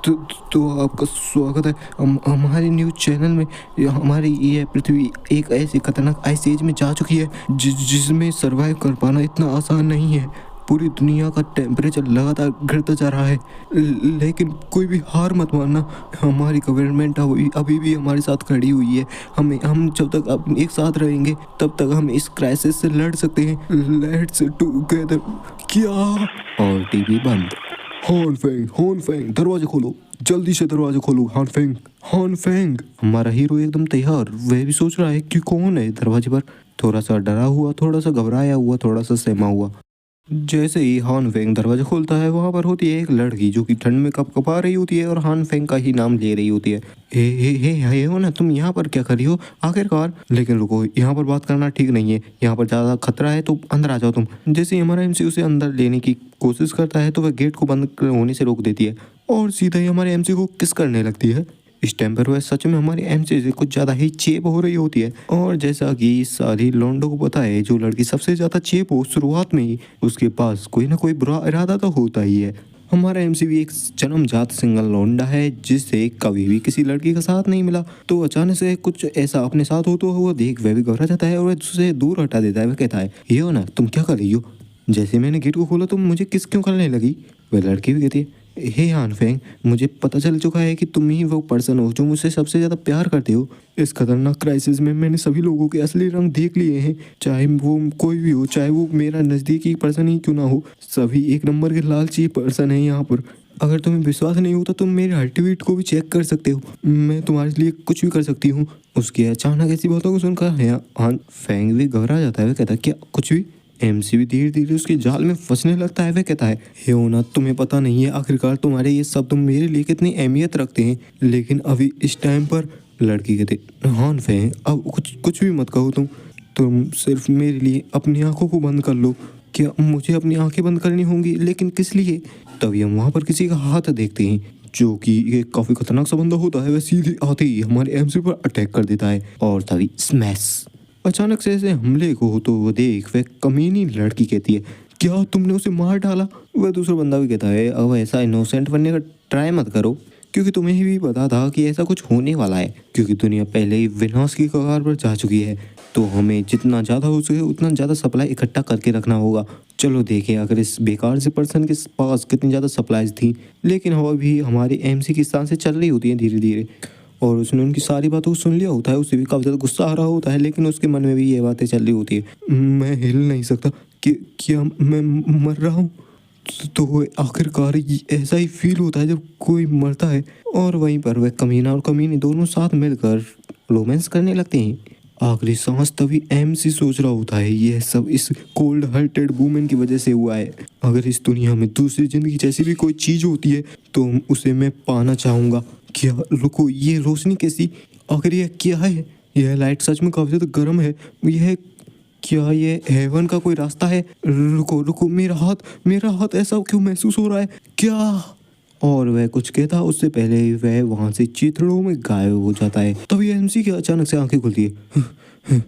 तो, तो आपका स्वागत है हमारे न्यूज़ चैनल में। हमारी ये पृथ्वी एक ऐसी खतरनाक आइस एज में जा चुकी है जिसमें सरवाइव कर पाना इतना आसान नहीं है। पूरी दुनिया का टेम्परेचर लगातार गिरता जा रहा है, लेकिन कोई भी हार मत मानना। हमारी गवर्नमेंट अभी भी हमारे साथ खड़ी हुई है। हम जब तक एक साथ रहेंगे तब तक हम इस क्राइसिस से लड़ सकते हैं। Let's together. क्या? और टीवी बंद। हॉन फेंग दरवाजा खोलो, जल्दी से दरवाजा खोलो। हॉन फेंग हमारा हीरो एकदम तैयार। वह भी सोच रहा है कि कौन है दरवाजे पर। थोड़ा सा डरा हुआ, थोड़ा सा घबराया हुआ, थोड़ा सा सहमा हुआ। जैसे ही हान फेंग दरवाजा खोलता है, वहां पर होती है एक लड़की जो कि ठंड में कपकपा रही होती है और हान फेंग का ही नाम ले रही होती है। हे हो ना, तुम यहाँ पर क्या कर रही हो आखिरकार? लेकिन रुको, यहाँ पर बात करना ठीक नहीं है। यहाँ पर ज़्यादा खतरा है, तो अंदर आ जाओ तुम। जैसे ही हमारा एमसी उसे अंदर लेने की कोशिश करता है तो वह गेट को बंद होने से रोक देती है और सीधा ही हमारे एमसी को किस करने लगती है। इस टाइम पर वह सच में हमारे एमसी से कुछ ज़्यादा ही चेप हो रही होती है। और जैसा कि सारी लौंडों को पता है, जो लड़की सबसे ज़्यादा चेप हो शुरुआत में ही, उसके पास कोई ना कोई बुरा इरादा तो होता ही है। हमारा एमसी भी एक जन्मजात सिंगल लौंडा है जिसे कभी भी किसी लड़की का साथ नहीं मिला। तो अचानक से कुछ ऐसा अपने साथ होता हुआ देख वह भी घबरा जाता है और वह उसे दूर हटा देता है। वह कहता है, ये हो ना, तुम क्या कर रही हो? जैसे मैंने गेट को खोला तुम मुझे किस क्यों करने लगी? वह लड़की भी कहती है, हे हान फेंग, मुझे पता चल चुका है कि तुम ही वो पर्सन हो जो मुझसे सबसे ज़्यादा प्यार करते हो। इस खतरनाक क्राइसिस में मैंने सभी लोगों के असली रंग देख लिए हैं, चाहे वो कोई भी हो, चाहे वो मेरा नज़दीकी पर्सन ही क्यों ना हो। सभी एक नंबर के लालची पर्सन हैं यहाँ पर। अगर तुम्हें विश्वास नहीं होता तुम मेरे हार्ट बीट को भी चेक कर सकते हो। मैं तुम्हारे लिए कुछ भी कर सकती हूँ। उसकी अचानक ऐसी बातों को सुनकर हान फेंग भी घबरा जाता है। वह कहता है, क्या कुछ भी? एमसी भी धीरे धीरे उसके जाल में फंसने लगता है। वह कहता है, हे ओना, तुम्हें पता नहीं है आखिरकार तुम्हारे ये शब्द मेरे लिए कितनी अहमियत रखते हैं, लेकिन अभी इस टाइम पर। लड़की कहते, हान फेंग, अब कुछ भी मत कहो। तुम सिर्फ मेरे लिए अपनी आंखों को बंद कर लो। क्या मुझे अपनी आंखें बंद करनी होंगी? लेकिन किस लिए? तभी हम वहाँ पर किसी का हाथ देखते हैं जो कि ये काफ़ी खतरनाक सा बंदा होता है। वह सीधे आते ही हमारे एमसी पर अटैक कर देता है और तभी स्मैश। अचानक से ऐसे हमले को हो तो वो देख वह कमीनी लड़की कहती है, क्या तुमने उसे मार डाला? वह दूसरा बंदा भी कहता है, अब ऐसा इनोसेंट बनने का ट्राई मत करो, क्योंकि तुम्हें भी पता था कि ऐसा कुछ होने वाला है, क्योंकि दुनिया पहले ही विनाश की कगार पर जा चुकी है। तो हमें जितना ज़्यादा हो सके उतना ज़्यादा सप्लाई इकट्ठा करके रखना होगा। चलो देखें अगर इस बेकार से पर्सन के पास कितनी ज़्यादा सप्लाईज थी। लेकिन अभी हमारी एमसी की सांसें चल रही होती हैं धीरे धीरे, और उसने उनकी सारी बातों को सुन लिया होता है। उसे भी काफ़ी ज़्यादा गुस्सा आ रहा होता है, लेकिन उसके मन में भी ये बातें चल रही होती है, मैं हिल नहीं सकता, कि क्या मैं मर रहा हूँ? तो आखिरकार ऐसा ही फील होता है जब कोई मरता है। और वहीं पर वह कमीना और कमीनी दोनों साथ मिलकर रोमांस करने लगते हैं। आखिरी सांस तभी एमसी सोच रहा होता है, यह सब इस कोल्ड हार्टेड वुमेन की वजह से हुआ है। अगर इस दुनिया में दूसरी जिंदगी जैसी भी कोई चीज़ होती है तो उसे मैं पाना चाहूँगा। क्या? रुको, ये रोशनी कैसी? आखिर यह क्या है? यह लाइट सच में काफ़ी ज़्यादा गर्म है। यह क्या, ये हेवन का कोई रास्ता है? रुको, मेरा हाथ ऐसा क्यों महसूस हो रहा है? क्या? और वह कुछ कहता उससे पहले ही वह वहाँ से चिथड़ों में गायब हो जाता है। तभी एमसी की अचानक से आंखें खुलती है।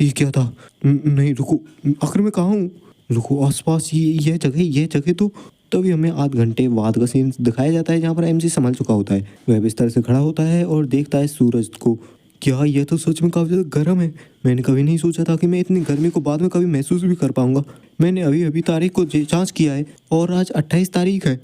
ये क्या था? नहीं रुको, आखिर मैं कहाँ हूँ? रुको, आसपास ये जगह तो। तभी हमें आध घंटे बाद का सीन दिखाया जाता है जहाँ पर एमसी संभल चुका होता है। वह बिस्तर से खड़ा होता है और देखता है सूरज को। क्या यह तो सच में काफ़ी ज़्यादा गर्म है। मैंने कभी नहीं सोचा था कि मैं इतनी गर्मी को बाद में कभी महसूस भी कर पाऊंगा। मैंने अभी तारीख को जांच किया है और आज 28 तारीख है।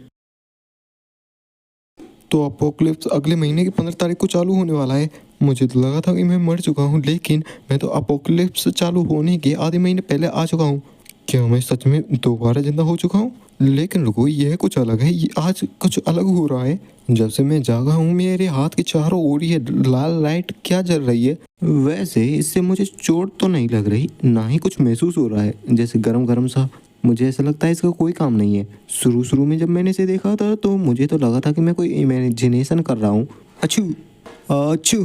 तो अपोकलिप्स अगले महीने की 15 तारीख को चालू होने वाला है। मुझे तो लगा था कि मैं मर चुका हूँ, लेकिन मैं तो अपोकलिप्स चालू होने के आधे महीने पहले आ चुका हूँ। क्या मैं सच में दोबारा जिंदा हो चुका हूँ? लेकिन रुको, यह कुछ अलग है। ये आज कुछ अलग हो रहा है। जब से मैं जागा हूँ मेरे हाथ के चारों ओर ये लाल लाइट क्या जल रही है? वैसे इससे मुझे चोट तो नहीं लग रही, ना ही कुछ महसूस हो रहा है जैसे गरम गरम सा। मुझे ऐसा लगता है इसका कोई काम नहीं है। शुरू में जब मैंने इसे देखा था तो मुझे तो लगा था कि मैं कोई इमेजिनेशन कर रहा हूँ। अच्छू।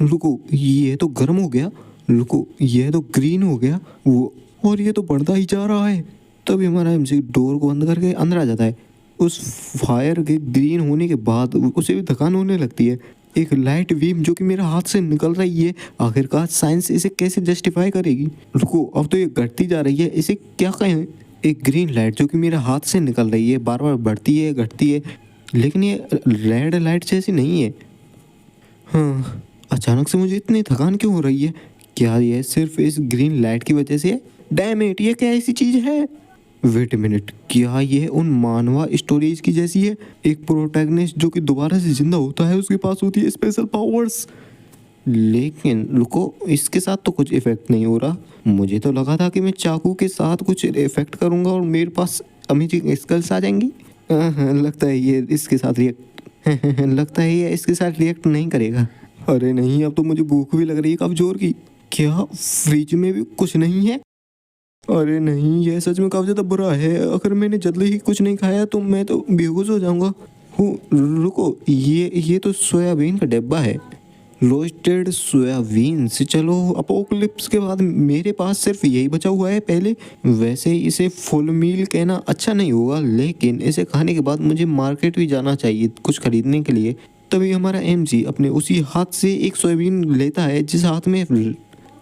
रुको, ये तो गर्म हो गया। रुको, ये तो ग्रीन हो गया वो, और ये तो बढ़ता ही जा रहा है। तभी हमारा एमसी डोर को बंद करके अंदर आ जाता है। उस फायर के ग्रीन होने के बाद उसे भी थकान होने लगती है। एक लाइट बीम जो कि मेरे हाथ से निकल रही है, आखिरकार साइंस इसे कैसे जस्टिफाई करेगी? रुको, अब तो ये घटती जा रही है, इसे क्या कहें? एक ग्रीन लाइट जो कि मेरे हाथ से निकल रही है, बार बार बढ़ती है, घटती है। लेकिन ये रेड लाइट जैसी नहीं है। हाँ, अचानक से मुझे इतनी थकान क्यों हो रही है? क्या ये सिर्फ इस ग्रीन लाइट की वजह से है? डैम इट, ये क्या ऐसी चीज है? वेट मिनट, क्या ये उन मानवा स्टोरीज की जैसी है? एक प्रोटैगनिस्ट जो कि दोबारा से जिंदा होता है, उसके पास होती है स्पेशल पावर्स। लेकिन रुको, इसके साथ तो कुछ इफेक्ट नहीं हो रहा। मुझे तो लगा था कि मैं चाकू के साथ कुछ इफेक्ट करूंगा और मेरे पास अमेजिंग स्किल्स आ जाएंगी। लगता है ये इसके साथ रिएक्ट लगता है ये इसके साथ रिएक्ट नहीं करेगा। अरे नहीं, अब तो मुझे भूख भी लग रही है काफी जोर की। क्या फ्रिज में भी कुछ नहीं है? अरे नहीं, यह सच में काफी ज्यादा बुरा है। अगर मैंने जल्दी ही कुछ नहीं खाया तो मैं तो बेहोश हो जाऊंगा। रुको, ये तो सोयाबीन का डिब्बा है। रोस्टेड सोयाबीन से। चलो, अपोकलिप्स के बाद मेरे पास सिर्फ यही बचा हुआ है। पहले वैसे इसे फुल मील कहना अच्छा नहीं होगा, लेकिन इसे खाने के बाद मुझे मार्केट भी जाना चाहिए कुछ खरीदने के लिए। तभी हमारा एमसी अपने उसी हाथ से एक सोयाबीन लेता है जिस हाथ में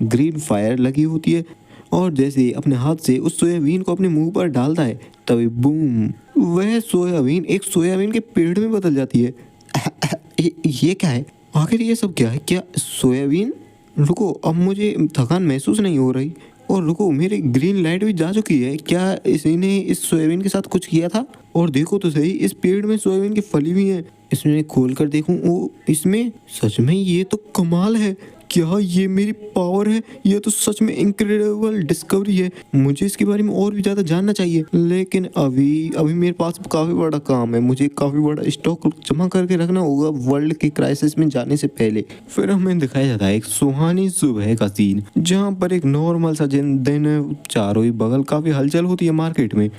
ग्रीन फायर लगी होती है, और जैसे ही अपने हाथ से उस सोयाबीन को अपने मुंह पर डालता है, तभी बूम, वह सोयाबीन एक सोयाबीन के पेड़ में बदल जाती है। ये क्या है? आखिर ये सब क्या है? क्या सोयाबीन? रुको, अब मुझे थकान महसूस नहीं हो रही। और रुको, मेरी ग्रीन लाइट भी जा चुकी है। क्या इसी ने इस सोयाबीन के साथ कुछ किया था? और देखो तो सही, इस पेड़ में सोयाबीन की फली भी है। इसमें खोल कर देखूं, ओ इसमें सच में ये तो कमाल है। क्या ये मेरी पावर है? ये तो सच में इनक्रेडिबल डिस्कवरी है। मुझे इसके बारे में और भी ज़्यादा जानना चाहिए, लेकिन अभी अभी मेरे पास काफ़ी बड़ा काम है। मुझे काफ़ी बड़ा स्टॉक जमा करके रखना होगा वर्ल्ड के क्राइसिस में जाने से पहले। फिर हमें दिखाया जाता है एक सुहानी सुबह का सीन, जहाँ पर एक नॉर्मल सा दिन, चारों ही बगल काफ़ी हलचल होती है मार्केट में।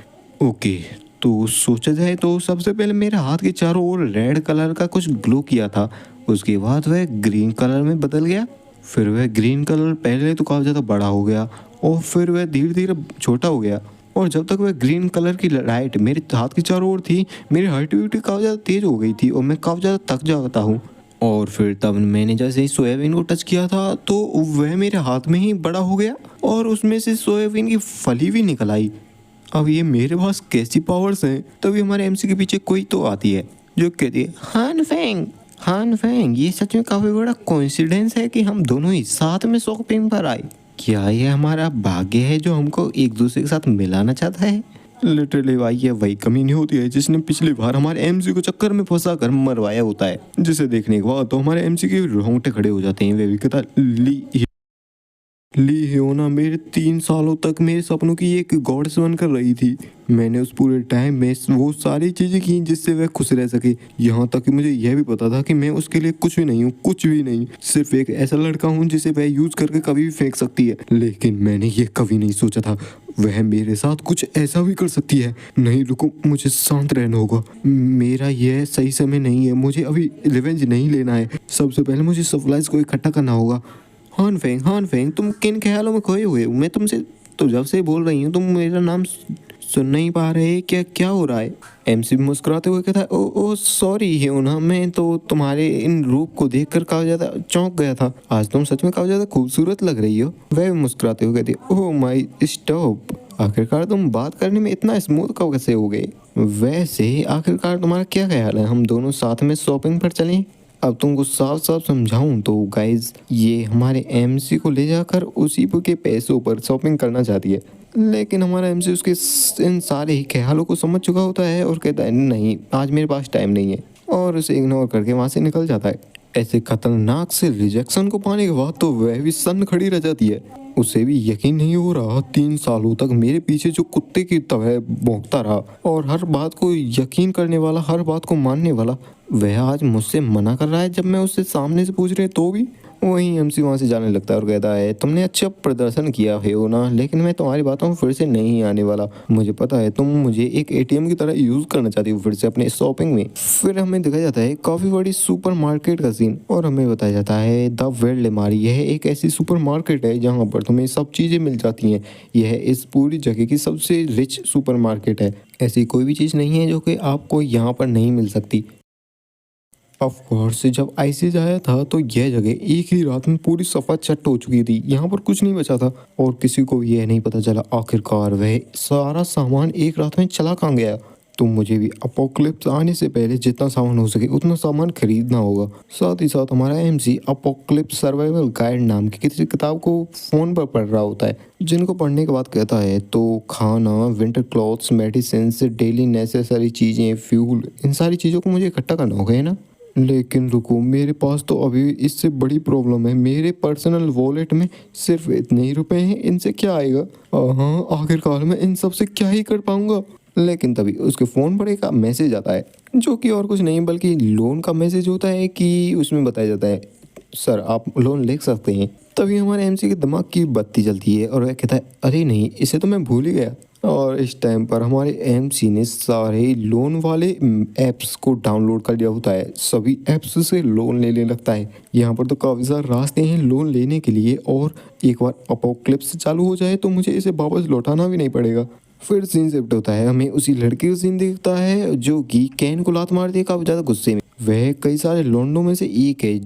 ओके, तो सोचा जाए तो सबसे पहले मेरे हाथ के चारों ओर रेड कलर का कुछ ग्लो किया था। उसके बाद वह ग्रीन कलर में बदल गया। फिर वह ग्रीन कलर पहले तो काफ़ी ज़्यादा बड़ा हो गया, और फिर वह धीरे धीरे छोटा हो गया। और जब तक वह ग्रीन कलर की लाइट मेरे हाथ की चारों ओर थी, मेरी हार्ट बीट काफ़ी ज़्यादा तेज़ हो गई थी और मैं काफ़ी ज़्यादा थक जाता हूँ। और फिर तब मैंने जैसे ही सोयाबीन को टच किया था, तो वह मेरे हाथ में ही बड़ा हो गया और उसमें से सोयाबीन की फली भी निकल आई। अब ये मेरे पास कैसी पावर्स हैं? तभी हमारे एमसी के पीछे कोई तो आती है जो कहती है, हान फेंग, ये सच में काफी बड़ा कोइंसिडेंस है कि हम दोनों ही साथ में शॉपिंग पर आए। क्या ये हमारा भाग्य है जो हमको एक दूसरे के साथ मिलाना चाहता है? लिटरली भाई, ये वही कमीनी होती है जिसने पिछली बार हमारे एमसी को चक्कर में फंसा कर मरवाया होता है, जिसे देखने के बाद तो हमारे एमसी के रोंगटे खड़े हो जाते हैं। वे भी कहता, ली हियोना मेरे 3 सालों तक मेरे सपनों की एक गॉडेस बनकर रही थी। मैंने उस पूरे टाइम में वो सारी चीज़ें की जिससे वह खुश रह सके। यहाँ तक कि मुझे यह भी पता था कि मैं उसके लिए कुछ भी नहीं हूँ, कुछ भी नहीं, सिर्फ एक ऐसा लड़का हूँ जिसे वह यूज करके कभी भी फेंक सकती है। लेकिन मैंने ये कभी नहीं सोचा था वह मेरे साथ कुछ ऐसा भी कर सकती है। नहीं रुको, मुझे शांत रहना होगा। मेरा यह सही समय नहीं है, मुझे अभी रिवेंज नहीं लेना है। सबसे पहले मुझे सप्लाईज को इकट्ठा करना होगा। हान फेंग, तुम किन ख्यालों में खोए हुए हो? मैं तुमसे तो जब से बोल रही हूँ, तुम मेरा नाम सुन नहीं पा रहे? क्या हो रहा है? एमसी मुस्कुराते हुए कहता है, ओ सॉरी हियोना, मैं तो तुम्हारे इन रूप को देखकर काफी ज्यादा चौंक गया था। आज तुम सच में काफी ज्यादा खूबसूरत लग रही हो। वह भी मुस्कुराते हुए कहती है, ओह माय स्टॉप, आखिरकार तुम बात करने में इतना स्मूथ कब कैसे हो गए? वैसे आखिरकार तुम्हारा क्या ख्याल है, हम दोनों साथ में शॉपिंग पर चलें? अब तुमको साफ साफ समझाऊं तो गाइज, ये हमारे एमसी को ले जाकर उसी के पैसों पर शॉपिंग करना चाहती है, लेकिन हमारा एमसी उसके इन सारे ही ख्यालों को समझ चुका होता है और कहता है, नहीं आज मेरे पास टाइम नहीं है, और उसे इग्नोर करके वहाँ से निकल जाता है। ऐसे खतरनाक से रिजेक्शन को पाने के बाद तो वह भी सन्न खड़ी रह जाती है। उसे भी यकीन नहीं हो रहा, 3 सालों तक मेरे पीछे जो कुत्ते की तरह भौंकता रहा और हर बात को यकीन करने वाला, हर बात को मानने वाला, वह आज मुझसे मना कर रहा है जब मैं उससे सामने से पूछ रहे तो भी। वहीं एमसी वहाँ से जाने लगता है और कहता है, तुमने अच्छा प्रदर्शन किया है ना, लेकिन मैं तुम्हारी बातों में फिर से नहीं आने वाला। मुझे पता है तुम मुझे एक एटीएम की तरह यूज करना चाहती हो फिर से अपने शॉपिंग में। फिर हमें दिखाया जाता है काफी बड़ी सुपर मार्केट का सीन, और हमें बताया जाता है द वेल्डेमारी, यह एक ऐसी सुपर मार्केट है जहाँ पर तुम्हें सब चीजें मिल जाती हैं। यह इस पूरी जगह की सबसे रिच सुपर मार्केट है। ऐसी कोई भी चीज नहीं है जो कि आपको यहाँ पर नहीं मिल सकती। ऑफ कोर्स, जब आईसीज आया था तो यह जगह एक ही रात में पूरी सफा चट हो चुकी थी। यहाँ पर कुछ नहीं बचा था और किसी को यह नहीं पता चला आखिरकार वह सारा सामान एक रात में चला कहाँ गया। तो मुझे भी अपोक्लिप्स आने से पहले जितना सामान हो सके उतना सामान खरीदना होगा। साथ ही साथ हमारा एमसी अपोक्लिप्स सर्वाइवल गाइड नाम की किसी किताब को फ़ोन पर पढ़ रहा होता है, जिनको पढ़ने के बाद कहता है तो खाना, winter clothes, medicine, daily necessary चीज़ें, फ्यूल, इन सारी चीज़ों को मुझे इकट्ठा करना होगा, है ना। लेकिन रुको, मेरे पास तो अभी इससे बड़ी प्रॉब्लम है। मेरे पर्सनल वॉलेट में सिर्फ इतने ही रुपए हैं, इनसे क्या आएगा। हाँ, आखिरकार मैं इन सब से क्या ही कर पाऊंगा। लेकिन तभी उसके फ़ोन पर एक मैसेज आता है, जो कि और कुछ नहीं बल्कि लोन का मैसेज होता है कि उसमें बताया जाता है सर आप लोन ले सकते हैं। तभी हमारे एमसी के दिमाग की बत्ती जलती है और वह कहता है अरे नहीं, इसे तो मैं भूल ही गया। और इस टाइम पर हमारे एमसी ने सारे लोन वाले ऐप्स को डाउनलोड कर लिया होता है, सभी ऐप्स से लोन लेने लगता है। यहाँ पर तो काफ़ी सारे रास्ते हैं लोन लेने के लिए, और एक बार अपोक्लिप्स चालू हो जाए तो मुझे इसे वापस लौटाना भी नहीं पड़ेगा। फिर सीन शिफ्ट होता है, हमें उसी लड़के का सीन दिखता है जो कि कैन को लात मारती है काफ़ी ज़्यादा गुस्से में। वह कई सारे लॉन्डों में से एक है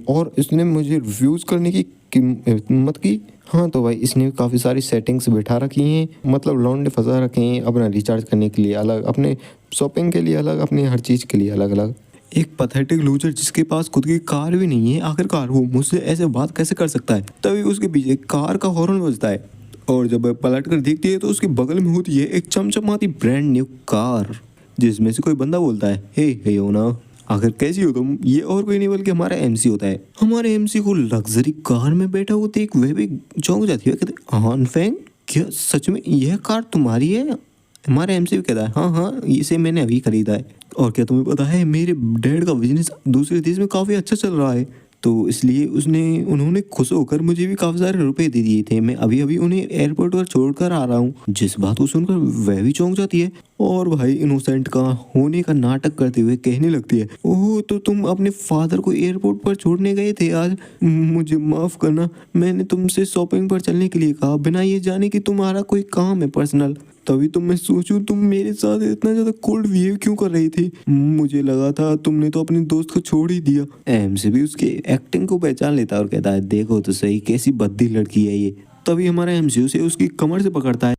और इसने मुझे रिफ्यूज़ करने की हिम्मत की। हाँ तो भाई इसने काफ़ी सारी सेटिंग्स बिठा रखी हैं, मतलब लॉन्डे फंसा रखे हैं, अपना रिचार्ज करने के लिए अलग, अपने शॉपिंग के लिए अलग, अपने हर चीज़ के लिए अलग अलग। एक पैथेटिक लूजर जिसके पास खुद की कार भी नहीं है, आखिरकार वो मुझसे ऐसे बात कैसे कर सकता है। तभी उसके पीछे कार का हॉर्न बजता है और जब वह पलट कर देखती है तो उसके बगल में होती है एक चमचमाती ब्रांड न्यू कार, जिसमें से कोई बंदा बोलता है हे योना, आखिर कैसी हो तुम। ये और कोई नहीं बल्कि हमारा एमसी होता है। हमारे एमसी को लग्जरी कार में बैठा हुआ देख वह भी चौंक जाती है, कहते हान फेंग, क्या सच में यह कार तुम्हारी है। हमारा एमसी भी कहता है हाँ हाँ, इसे मैंने अभी खरीदा है। और क्या तुम्हें पता है मेरे डैड का बिजनेस दूसरे देश में काफ़ी अच्छा चल रहा है, तो इसलिए उन्होंने खुश होकर मुझे भी काफ़ी सारे रुपए दे दिए थे। मैं अभी अभी उन्हें एयरपोर्ट पर छोड़कर आ रहा हूँ। जिस बात को सुनकर वह भी चौंक जाती है और भाई इनोसेंट का होने का नाटक करते हुए कहने लगती है ओह, तो तुम अपने फादर को एयरपोर्ट पर छोड़ने गए थे आज। मुझे माफ़ करना, मैंने तुमसे शॉपिंग पर चलने के लिए कहा बिना ये जाने कि तुम्हारा कोई काम है पर्सनल। तभी तो मैं सोचूं तुम मेरे साथ इतना ज्यादा कोल्ड बिहेव क्यों कर रही थी। मुझे लगा था तुमने तो अपने दोस्त को छोड़ ही दिया। एम से भी उसके एक्टिंग को पहचान लेता है और कहता है देखो तो सही कैसी भद्दी लड़की है ये। तभी हमारा एमसीयू से उसकी कमर से पकड़ता है,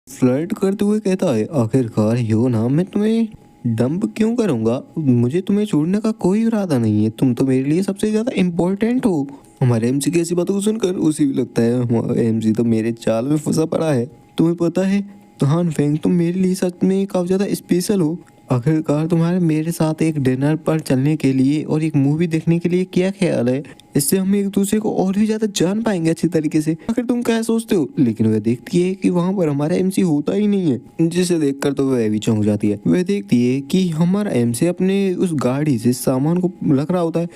फ्लर्ट करते हुए कहता है आखिरकार यो ना, मैं तुम्हें डंप क्यों करूंगा, मुझे तुम्हें छोड़ने का कोई इरादा नहीं है, तुम तो मेरे लिए सबसे ज्यादा इम्पोर्टेंट हो। हमारे एमसी की ऐसी बातों को सुनकर उसे भी लगता है एमसी तो मेरे चाल में फंसा पड़ा है। तुम्हें पता है तो हान फेंग, तुम मेरे लिए सच में काफ़ी ज़्यादा स्पेशल हो। आखिरकार तुम्हारे मेरे साथ एक डिनर पर चलने के लिए और एक मूवी देखने के लिए क्या ख्याल है, इससे हम एक दूसरे को और भी ज़्यादा जान पाएंगे अच्छी तरीके से। आखिर तुम क्या सोचते हो। लेकिन वह देखती है कि वहाँ पर हमारा एमसी होता ही नहीं है, जिसे देखकर तो वह भी चौंक जाती है। वह देखती है कि हमारा एमसी अपने उस गाड़ी से सामान को रख रहा होता है।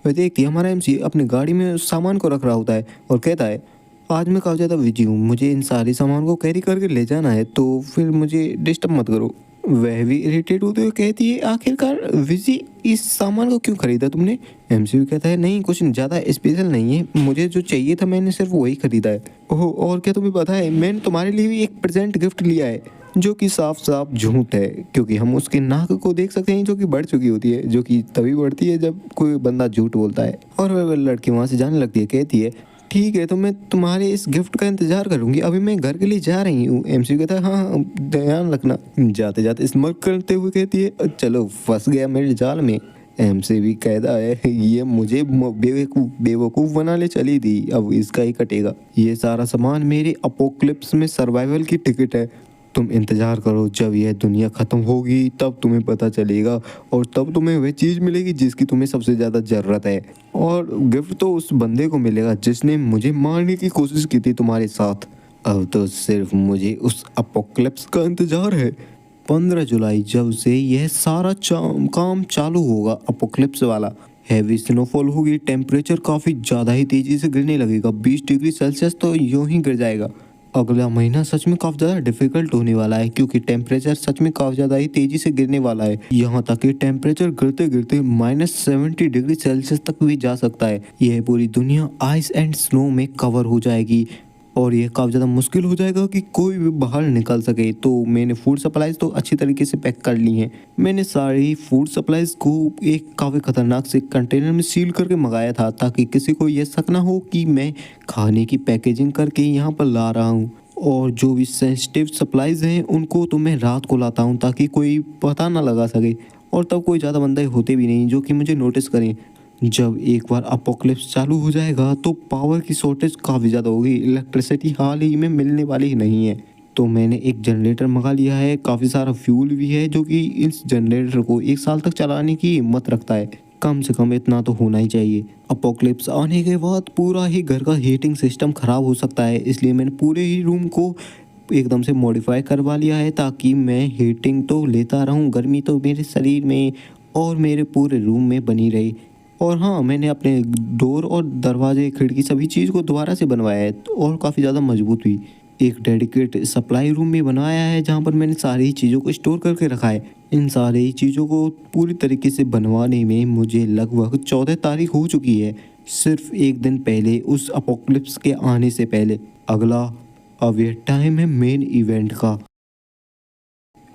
वह देखती है हमारा एमसी अपनी गाड़ी में उस सामान को रख रहा होता है और कहता है आज मैं काफ़ी ज़्यादा बिजी हूँ, मुझे इन सारे सामान को कैरी करके ले जाना है, तो फिर मुझे डिस्टर्ब मत करो। वह भी इरिटेट होते हुए कहती है आखिरकार विजी इस सामान को क्यों खरीदा तुमने। एमसी भी कहता है नहीं कुछ ज़्यादा स्पेशल नहीं है, मुझे जो चाहिए था मैंने सिर्फ वही खरीदा है। ओह और क्या तुम्हें पता है मैंने तुम्हारे लिए भी एक प्रेजेंट गिफ्ट लिया है, जो कि साफ साफ झूठ है, क्योंकि हम उसके नाक को देख सकते हैं जो कि बढ़ चुकी होती है, जो कि तभी बढ़ती है जब कोई बंदा झूठ बोलता है। और वह लड़की वहाँ से जाने लगती है, कहती है ठीक है तो मैं तुम्हारे इस गिफ्ट का इंतजार करूंगी, अभी मैं घर के लिए जा रही हूँ। एमसी कहता है हाँ ध्यान रखना। जाते जाते स्मर्क करते हुए कहती है चलो फंस गया मेरे जाल में। एमसी भी कहता है ये मुझे बेवकूफ़ बना ले चली थी, अब इसका ही कटेगा। ये सारा सामान मेरे अपोक्लिप्स में सर्वाइवल की टिकट है, तुम इंतज़ार करो, जब यह दुनिया ख़त्म होगी तब तुम्हें पता चलेगा और तब तुम्हें वह चीज़ मिलेगी जिसकी तुम्हें सबसे ज़्यादा ज़रूरत है। और गिफ्ट तो उस बंदे को मिलेगा जिसने मुझे मारने की कोशिश की थी तुम्हारे साथ। अब तो सिर्फ मुझे उस अपोक्लिप्स का इंतज़ार है। 15 जुलाई जब से यह सारा काम चालू होगा अपोक्लिप्स वाला, हैवी स्नोफॉल होगी, टेम्परेचर काफ़ी ज़्यादा ही तेज़ी से गिरने लगेगा, 20 डिग्री सेल्सियस तो यूं ही गिर जाएगा। अगला महीना सच में काफ़ी ज़्यादा डिफिकल्ट होने वाला है, क्योंकि टेम्परेचर सच में काफ़ी ज़्यादा ही तेज़ी से गिरने वाला है। यहाँ तक कि टेम्परेचर गिरते गिरते -70 डिग्री सेल्सियस तक भी जा सकता है। यह पूरी दुनिया आइस एंड स्नो में कवर हो जाएगी और ये काफ़ी ज़्यादा मुश्किल हो जाएगा कि कोई भी बाहर निकल सके। तो मैंने फूड सप्लाईज़ तो अच्छी तरीके से पैक कर ली हैं। मैंने सारी फूड सप्लाईज़ को एक काफ़ी ख़तरनाक से कंटेनर में सील करके मंगाया था, ताकि किसी को ये शक ना हो कि मैं खाने की पैकेजिंग करके यहाँ पर ला रहा हूँ। और जो भी सेंसिटिव सप्लाईज हैं उनको तो मैं रात को लाता हूँ ताकि कोई पता ना लगा सके, और तब कोई ज़्यादा बंदे होते भी नहीं जो कि मुझे नोटिस करें। जब एक बार अपोकलिप्स चालू हो जाएगा तो पावर की शॉर्टेज काफ़ी ज़्यादा होगी, इलेक्ट्रिसिटी हाल ही में मिलने वाली ही नहीं है। तो मैंने एक जनरेटर मंगा लिया है, काफ़ी सारा फ्यूल भी है जो कि इस जनरेटर को 1 साल तक चलाने की हिम्मत रखता है। कम से कम इतना तो होना ही चाहिए। अपोकलिप्स आने के बाद पूरा ही घर का हीटिंग सिस्टम ख़राब हो सकता है, इसलिए मैंने पूरे ही रूम को एकदम से मॉडिफाई करवा लिया है ताकि मैं हीटिंग तो लेता रहूं, गर्मी तो मेरे शरीर में और मेरे पूरे रूम में बनी रहे। और हाँ, मैंने अपने डोर और दरवाजे खिड़की सभी चीज़ को दोबारा से बनवाया है और काफ़ी ज़्यादा मजबूत भी। एक डेडिकेट सप्लाई रूम भी बनवाया है जहाँ पर मैंने सारी चीज़ों को स्टोर करके रखा है। इन सारी चीज़ों को पूरी तरीके से बनवाने में मुझे लगभग 14 तारीख हो चुकी है, सिर्फ एक दिन पहले उस अपोकलिप्स के आने से पहले। अगला अब यह टाइम है मेन इवेंट का।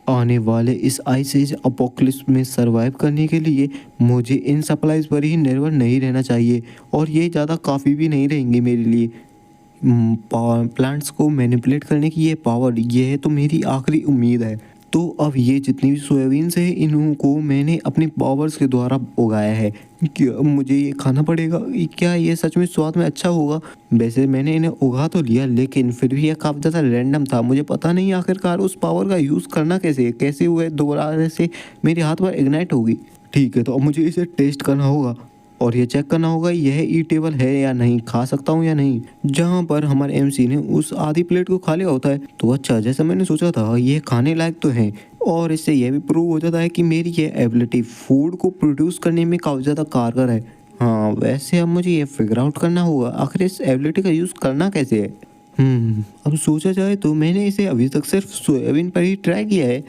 आने वाले इस आइस एज अपोकलिप्स में सरवाइव करने के लिए मुझे इन सप्लाईज पर ही निर्भर नहीं रहना चाहिए, और ये ज़्यादा काफ़ी भी नहीं रहेंगे मेरे लिए। प्लांट्स को मैनिपुलेट करने की ये पावर, ये है तो मेरी आखिरी उम्मीद है। तो अब ये जितनी भी सोयाबीन्स है इनको मैंने अपनी पावर्स के द्वारा उगाया है। क्या अब मुझे ये खाना पड़ेगा? क्या ये सच में स्वाद में अच्छा होगा? वैसे मैंने इन्हें उगा तो लिया, लेकिन फिर भी ये काफ़ी ज़्यादा रैंडम था। मुझे पता नहीं आखिरकार उस पावर का यूज़ करना कैसे है, कैसे हुए दोबारा से मेरे हाथ पर इग्नाइट होगी। ठीक है, तो अब मुझे इसे टेस्ट करना होगा और ये चेक करना होगा यह ईटेबल है या नहीं, खा सकता हूँ या नहीं। जहाँ पर हमारे एमसी ने उस आधी प्लेट को खा लिया होता है, तो अच्छा, जैसा मैंने सोचा था ये खाने लायक तो है, और इससे यह भी प्रूव हो जाता है कि मेरी ये एबिलिटी फूड को प्रोड्यूस करने में काफ़ी ज़्यादा कारगर है। हाँ, वैसे अब मुझे ये फिगर आउट करना होगा आखिर इस एबिलिटी का यूज़ करना कैसे है। अब सोचा जाए तो मैंने इसे अभी तक सिर्फ सोयाबीन पर ही ट्राई किया है।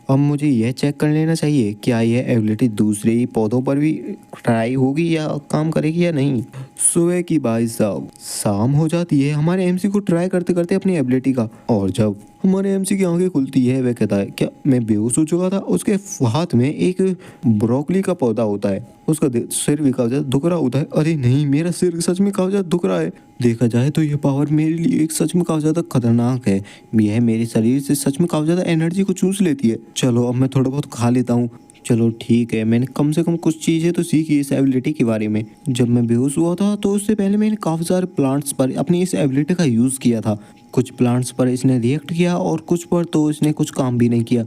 अब मुझे यह चेक कर लेना चाहिए क्या यह एबिलिटी दूसरे ही पौधों पर भी ट्राई होगी या काम करेगी या नहीं। सुबह की भाई साहब शाम हो जाती है हमारे एमसी को ट्राई करते करते अपनी एबिलिटी का, और जब हमारे एमसी की आंखें खुलती है वह कहता है क्या मैं बेहोश हो चुका था। उसके हाथ में एक ब्रोकली का पौधा होता है, उसका सिर भी काफी ज्यादा दुख रहा होता है। अरे नहीं, मेरा सिर सच में काफी ज्यादा दुख रहा है। देखा जाए तो यह पावर मेरे लिए एक सच में काफी ज्यादा खतरनाक है। यह मेरे शरीर से सच में काफी ज्यादा एनर्जी को चूस लेती है। चलो अब मैं थोड़ा बहुत खा लेता हूँ। चलो ठीक है, मैंने कम से कम कुछ चीज़ें तो सीखी इस एबिलिटी के बारे में। जब मैं बेहोश हुआ था तो उससे पहले मैंने काफ़ी सारे प्लांट्स पर अपनी इस एबिलिटी का यूज़ किया था। कुछ प्लांट्स पर इसने रिएक्ट किया और कुछ पर तो इसने कुछ काम भी नहीं किया।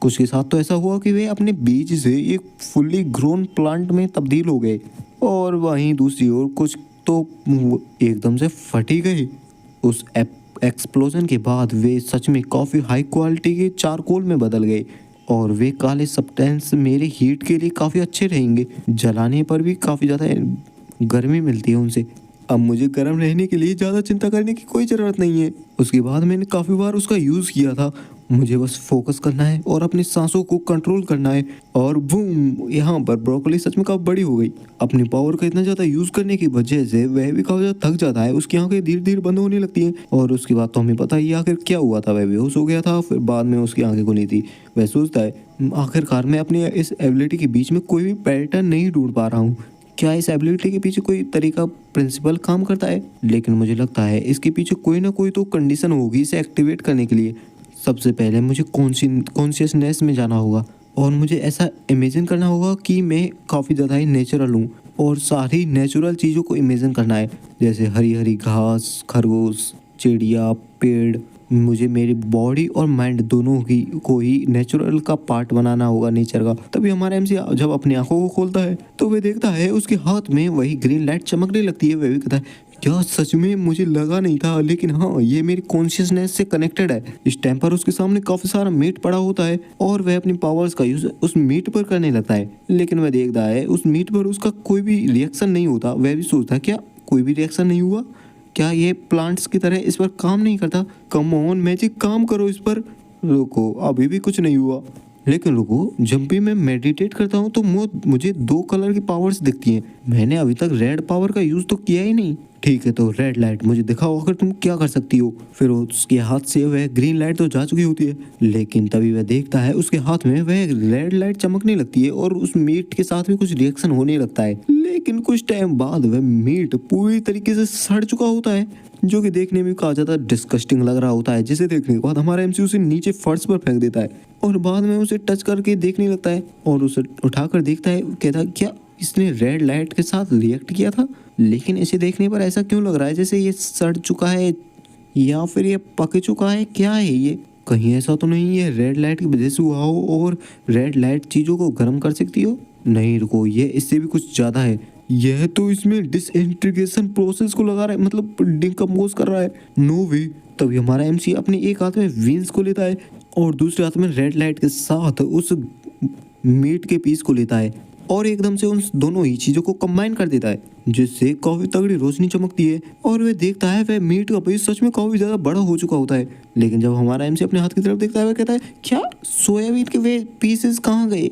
कुछ के साथ तो ऐसा हुआ कि वे अपने बीज से एक फुल्ली ग्रोन प्लांट में तब्दील हो गए, और वहीं दूसरी ओर कुछ तो एकदम से फट ही गए। उस एक्सप्लोजन के बाद वे सच में काफ़ी हाई क्वालिटी के चारकोल में बदल गए, और वे काले सब्सटेंस मेरे हीट के लिए काफ़ी अच्छे रहेंगे। जलाने पर भी काफ़ी ज़्यादा गर्मी मिलती है उनसे। अब मुझे गर्म रहने के लिए ज़्यादा चिंता करने की कोई ज़रूरत नहीं है। उसके बाद मैंने काफ़ी बार उसका यूज़ किया था। मुझे बस फोकस करना है और अपनी सांसों को कंट्रोल करना है, और बूम, यहाँ पर ब्रोकली सच में काफ़ी बड़ी हो गई। अपनी पावर का इतना ज़्यादा यूज़ करने की वजह से वह भी काफ़ी ज़्यादा थक जाता है, उसकी आंखें धीरे धीरे बंद होने लगती हैं, और उसके बाद तो हमें पता ही आखिर क्या हुआ था। वह बेहोश हो गया था, फिर बाद में उसकी आंखें खुली थी। वह सोचता है आखिरकार मैं अपनी इस एबिलिटी के बीच में कोई भी पैटर्न नहीं ढूंढ पा रहा हूँ। क्या इस एबिलिटी के पीछे कोई तरीका प्रिंसिपल काम करता है? लेकिन मुझे लगता है इसके पीछे कोई ना कोई तो कंडीशन होगी इसे एक्टिवेट करने के लिए। सबसे पहले मुझे कॉन्शियसनेस में जाना होगा, और मुझे ऐसा इमेजिन करना होगा कि मैं काफ़ी ज़्यादा ही नेचुरल हूँ, और सारी नेचुरल चीज़ों को इमेजिन करना है, जैसे हरी हरी घास, खरगोश, चिड़िया, पेड़। मुझे मेरी बॉडी और माइंड दोनों ही को ही नेचुरल का पार्ट बनाना होगा, नेचर का। तभी हमारा एमसी जब अपनी आंखों को खोलता है तो वह देखता है उसके हाथ में वही ग्रीन लाइट चमकने लगती है। वह भी कहता है क्या सच में? मुझे लगा नहीं था, लेकिन हाँ, ये मेरी कॉन्शियसनेस से कनेक्टेड है। इस टाइम पर उसके सामने काफी सारा मीट पड़ा होता है, और वह अपनी पावर्स का यूज उस मीट पर करने लगता है। लेकिन वह देखता है उस मीट पर उसका कोई भी रिएक्शन नहीं होता। वह भी सोचता है क्या कोई भी रिएक्शन नहीं हुआ, क्या ये प्लांट्स की तरह इस पर काम नहीं करता? कम ऑन मैजिक, काम करो इस पर। रुको, अभी भी कुछ नहीं हुआ। लेकिन रुको, जब भी मैं मेडिटेट करता हूँ तो मुझे 2 कलर की पावर्स दिखती हैं। मैंने अभी तक रेड पावर का यूज़ तो किया ही नहीं। ठीक है, तो रेड लाइट मुझे दिखाओ अगर तुम क्या कर सकती हो। फिर उसके हाथ से वह ग्रीन लाइट तो जा चुकी होती है, लेकिन तभी वह देखता है उसके हाथ में वह रेड लाइट चमकने लगती है और उस मीट के साथ भी कुछ रिएक्शन होने लगता है। लेकिन कुछ टाइम बाद वह मीट पूरी तरीके से सड़ चुका होता है, जो कि देखने में काफी ज्यादा डिस्कस्टिंग लग रहा होता है, जिसे देखने के बाद हमारा एमसी उसे नीचे फर्श पर फेंक देता है और बाद में उसे टच करके देखने लगता है और उसे उठाकर देखता है, कहता है क्या इसने रेड लाइट के साथ रिएक्ट किया था। लेकिन इसे देखने पर ऐसा क्यों लग रहा है जैसे ये सड़ चुका है या फिर ये पक चुका है, क्या है ये? कहीं ऐसा तो नहीं है रेड लाइट की वजह से हुआ हो और रेड लाइट चीज़ों को गर्म कर सकती हो? नहीं रुको, ये इससे भी कुछ ज़्यादा है। यह तो इसमें डिसइंटीग्रेशन प्रोसेस को लगा रहा है, मतलब डिकम्पोज कर रहा है। नो वे। तभी हमारा एमसी अपने एक हाथ में व्हील्स को लेता है और दूसरे हाथ में रेड लाइट के साथ उस मीट के पीस को लेता है और एकदम से उन दोनों ही चीज़ों को कंबाइन कर देता है, जिससे काफ़ी तगड़ी रोशनी चमकती है और वह देखता है वह मीट का पीस सच में काफ़ी ज़्यादा बड़ा हो चुका होता है। लेकिन जब हमारा एमसी अपने हाथ की तरफ देखता है वह कहता है, क्या सोयाबीन के वे पीसेस कहाँ गए?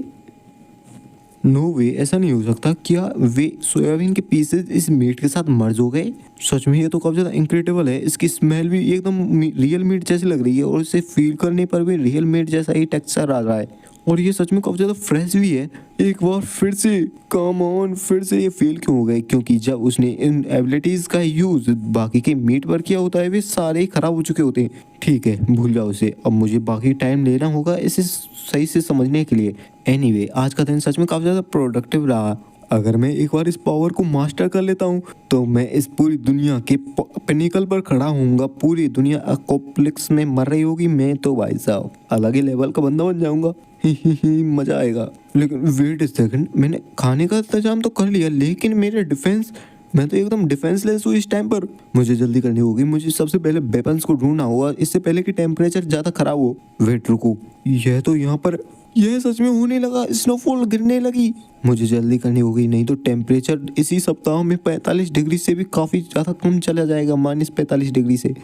नो वे, ऐसा नहीं हो सकता। क्या वे सोयाबीन के पीसेस इस मीट के साथ मर्ज हो गए? सच में ये तो काफ़ी ज़्यादा इनक्रेडिबल है। इसकी स्मेल भी एकदम रियल मीट जैसी लग रही है और इसे फील करने पर भी रियल मीट जैसा ही टेक्सचर आ रहा है और ये सच में काफ़ी ज़्यादा फ्रेश भी है। एक बार फिर से कम ऑन, फिर से ये फेल क्यों हो गए? क्योंकि जब उसने इन एबिलिटीज़ का यूज़ बाकी के मीट पर किया होता है वे सारे ही ख़राब हो चुके होते हैं। ठीक है, भूल जाओ उसे। अब मुझे बाकी टाइम लेना होगा इसे सही से समझने के लिए। एनीवे, आज का दिन सच में काफ़ी ज़्यादा प्रोडक्टिव रहा। अगर मैं एक बार इस पावर को मास्टर कर लेता हूँ तो मैं इस पूरी दुनिया के पिनिकल पर खड़ा होऊंगा। पूरी दुनिया अपोकलिप्स में मर रही होगी, मैं तो भाई साहब अलग ही लेवल का बंदा बन जाऊंगा। ही मजा आएगा। लेकिन वेट सेकंड, मैंने खाने का इंतजाम तो कर लिया, लेकिन मेरे डिफेंस, मैं तो एकदम डिफेंसलेस हूँ इस टाइम पर। मुझे जल्दी करनी होगी, मुझे सबसे पहले वेपन्स को ढूंढना होगा इससे पहले कि टेम्परेचर ज़्यादा खराब हो। वेट रुको, यह तो यहाँ पर यह सच में होने लगा, स्नोफॉल गिरने लगी। मुझे जल्दी करनी होगी, नहीं तो टेम्परेचर इसी सप्ताह में 45 डिग्री से भी काफ़ी ज़्यादा कम चला जाएगा, -45 डिग्री से।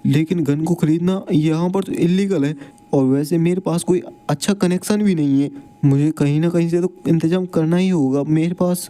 लेकिन गन को खरीदना यहाँ पर तो इलीगल है और वैसे मेरे पास कोई अच्छा कनेक्शन भी नहीं है। मुझे कहीं ना कहीं से तो इंतजाम करना ही होगा। मेरे पास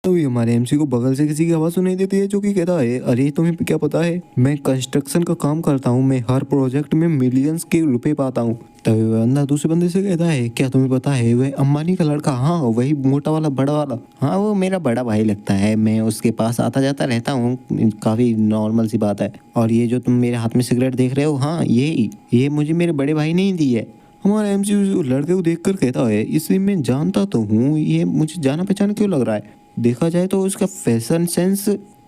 तभी हमारे एमसी को बगल से किसी की आवाज़ सुनाई देती है जो कि कहता है, अरे तुम्हें क्या पता है, मैं कंस्ट्रक्शन का काम करता हूँ, मैं हर प्रोजेक्ट में मिलियंस के रुपए पाता हूँ। तभी वह बंदा दूसरे बंदे से कहता है, क्या तुम्हें पता है वह अंबानी का लड़का? हाँ वही मोटा वाला बड़ा वाला। हाँ वो मेरा बड़ा भाई लगता है, मैं उसके पास आता जाता रहता हूँ, काफ़ी नॉर्मल सी बात है। और ये जो तुम मेरे हाथ में सिगरेट देख रहे हो, हाँ ये मुझे मेरे बड़े भाई ने ही दी है। हमारा एमसी उस लड़के को देखकर कहता है, इसे मैं जानता तो हूँ, ये मुझे जाना पहचाना क्यों लग रहा है? देखा जाए तो उसका फैशन सेंस,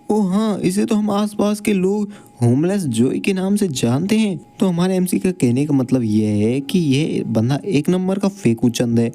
ओ हाँ इसे तो हम आसपास के लोग होमलेस जॉय के नाम से जानते हैं। तो हमारे एमसी का कहने का मतलब ये है कि ये बंदा एक नंबर का फेकू चंद है।